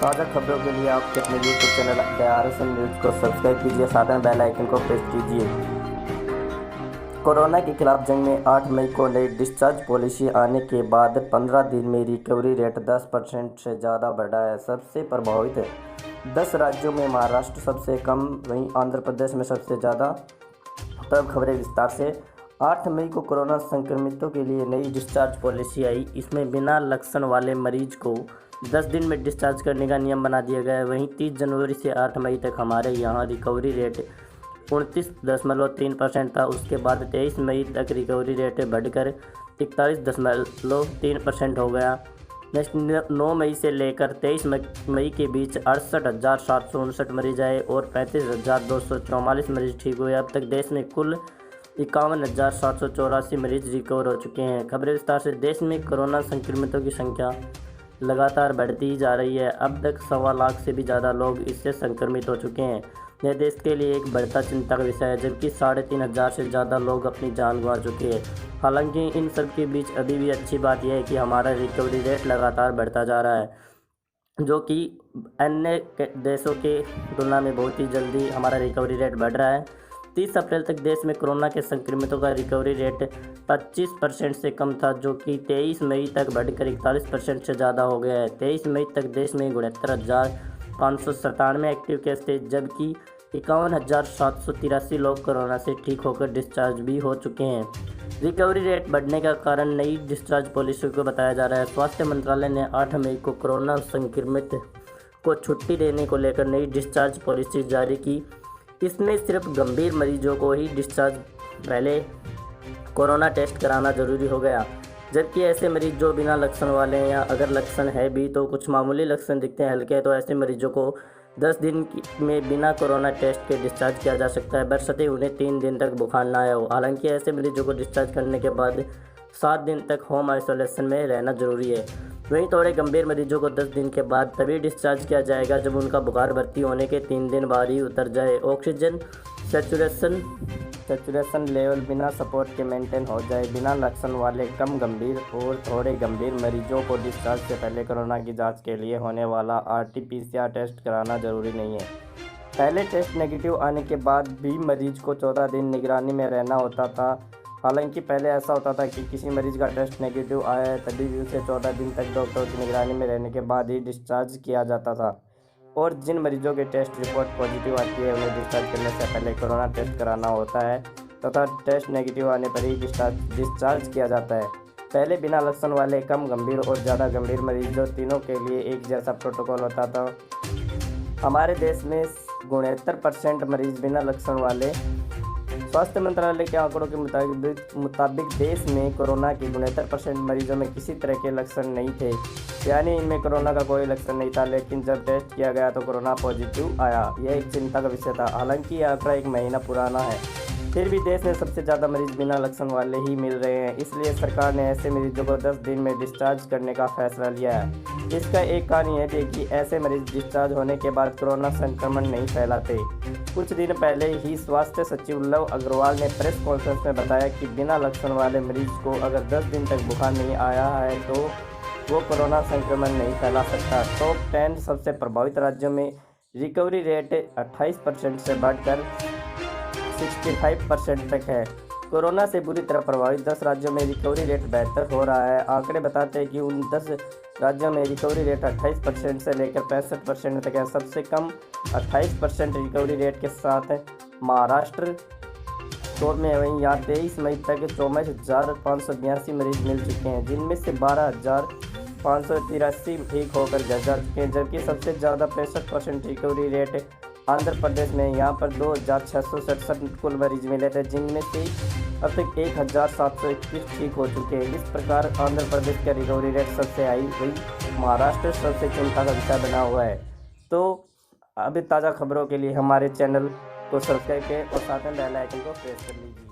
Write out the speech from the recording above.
ताज़ा खबरों के लिए आपके अपने यूट्यूब चैनल DRSN न्यूज़ को सब्सक्राइब कीजिए, साथ में बेल आइकन को प्रेस कीजिए। कोरोना के खिलाफ जंग में 8 मई को नई डिस्चार्ज पॉलिसी आने के बाद 15 दिन में रिकवरी रेट 10% से ज़्यादा बढ़ा है। सबसे प्रभावित 10 राज्यों में महाराष्ट्र सबसे कम, वहीं आंध्र प्रदेश में सबसे ज़्यादा। तब खबरें विस्तार से। 8 मई को कोरोना संक्रमितों के लिए नई डिस्चार्ज पॉलिसी आई। इसमें बिना लक्षण वाले मरीज को 10 दिन में डिस्चार्ज करने का नियम बना दिया गया है। वहीं 30 जनवरी से 8 मई तक हमारे यहाँ रिकवरी रेट 29.3% था। उसके बाद 23 मई तक रिकवरी रेट बढ़कर 41.3% हो गया। नेक्स्ट 9 मई से लेकर 23 मई के बीच 68,759 मरीज आए और 35,244 मरीज ठीक हुए। अब तक देश में कुल 51,784 मरीज रिकवर हो चुके हैं। खबरें विस्तार से। देश में कोरोना संक्रमितों की संख्या लगातार बढ़ती ही जा रही है। अब तक 1.25 लाख से भी ज़्यादा लोग इससे संक्रमित हो चुके हैं। यह देश के लिए एक बढ़ता चिंता का विषय है, जबकि 3,500 से ज़्यादा लोग अपनी जान गंवा चुके हैं। हालांकि इन सब के बीच अभी भी अच्छी बात यह है कि हमारा रिकवरी रेट लगातार बढ़ता जा रहा है, जो कि अन्य देशों के तुलना में बहुत ही जल्दी हमारा रिकवरी रेट बढ़ रहा है। 30 अप्रैल तक देश में कोरोना के संक्रमितों का रिकवरी रेट 25% से कम था, जो कि 23 मई तक बढ़कर 41% से ज़्यादा हो गया है। 23 मई तक देश में 69,597 एक्टिव केस थे, जबकि 51,783 लोग कोरोना से ठीक होकर डिस्चार्ज भी हो चुके हैं। रिकवरी रेट बढ़ने का कारण नई डिस्चार्ज पॉलिसी को बताया जा रहा है। स्वास्थ्य मंत्रालय ने 8 मई को कोरोना संक्रमित को छुट्टी देने को लेकर नई डिस्चार्ज पॉलिसी जारी की। इसमें सिर्फ गंभीर मरीजों को ही डिस्चार्ज पहले कोरोना टेस्ट कराना जरूरी हो गया, जबकि ऐसे मरीज जो बिना लक्षण वाले हैं या अगर लक्षण है भी तो कुछ मामूली लक्षण दिखते हैं हल्के, तो ऐसे मरीजों को 10 दिन में बिना कोरोना टेस्ट के डिस्चार्ज किया जा सकता है, बशर्ते उन्हें 3 दिन तक बुखार ना आया हो। हालांकि ऐसे मरीजों को डिस्चार्ज करने के बाद 7 दिन तक होम आइसोलेशन में रहना जरूरी है। वहीं थोड़े गंभीर मरीजों को 10 दिन के बाद तभी डिस्चार्ज किया जाएगा जब उनका बुखार भर्ती होने के 3 दिन बाद ही उतर जाए, ऑक्सीजन सैचुरेशन लेवल बिना सपोर्ट के मेंटेन हो जाए। बिना लक्षण वाले कम गंभीर और थोड़े गंभीर मरीजों को डिस्चार्ज से पहले कोरोना की जांच के लिए होने वाला RT-PCR टेस्ट कराना जरूरी नहीं है। पहले टेस्ट नेगेटिव आने के बाद भी मरीज को 14 दिन निगरानी में रहना होता था। हालांकि पहले ऐसा होता था कि किसी मरीज का टेस्ट नेगेटिव आया है तभी भी उसे 14 दिन तक डॉक्टर की निगरानी में रहने के बाद ही डिस्चार्ज किया जाता था, और जिन मरीजों के टेस्ट रिपोर्ट पॉजिटिव आती है उन्हें डिस्चार्ज करने से पहले कोरोना टेस्ट कराना होता है तथा टेस्ट नेगेटिव आने पर ही डिस्चार्ज किया जाता है। पहले बिना लक्षण वाले कम गंभीर और ज़्यादा गंभीर मरीजों तीनों के लिए एक जैसा प्रोटोकॉल होता था। हमारे देश में 69% मरीज बिना लक्षण वाले। स्वास्थ्य मंत्रालय के आंकड़ों के मुताबिक देश में कोरोना के 69% मरीजों में किसी तरह के लक्षण नहीं थे, यानी इनमें कोरोना का कोई लक्षण नहीं था, लेकिन जब टेस्ट किया गया तो कोरोना पॉजिटिव आया। यह एक चिंता का विषय था। हालांकि यह आंकड़ा 1 महीना पुराना है, फिर भी देश में सबसे ज़्यादा मरीज बिना लक्षण वाले ही मिल रहे हैं। इसलिए सरकार ने ऐसे मरीजों को 10 दिन में डिस्चार्ज करने का फैसला लिया है। इसका एक कारण यह है कि ऐसे मरीज डिस्चार्ज होने के बाद कोरोना संक्रमण नहीं फैलाते। कुछ दिन पहले ही स्वास्थ्य सचिव लव अग्रवाल ने प्रेस कॉन्फ्रेंस में बताया कि बिना लक्षण वाले मरीज को अगर 10 दिन तक बुखार नहीं आया है तो वो कोरोना संक्रमण नहीं फैला सकता। टॉप 10 सबसे प्रभावित राज्यों में रिकवरी रेट 28% से बढ़कर 65% तक है। कोरोना से बुरी तरह प्रभावित 10 राज्यों में रिकवरी रेट बेहतर हो रहा है। आंकड़े बताते हैं कि उन 10 राज्यों में रिकवरी रेट 28% से लेकर 65% तक है। सबसे कम 28% रिकवरी रेट के साथ महाराष्ट्र टॉप में। वहीं यहाँ 23 मई तक 24,582 मरीज मिल चुके हैं, जिनमें से 12,583 ठीक होकर घर जा चुके हैं, जबकि सबसे ज़्यादा 65% रिकवरी रेट आंध्र प्रदेश में। यहाँ पर 2,667 कुल मरीज मिले थे, जिनमें से अब तक 1,721 ठीक हो चुके हैं। इस प्रकार आंध्र प्रदेश का रिकवरी रेट सबसे हाई, वही महाराष्ट्र सबसे चिंता का विषय बना हुआ है। तो अभी ताज़ा खबरों के लिए हमारे चैनल को सब्सक्राइब करें और साथ में बेल आइकन को प्रेस कर लीजिए।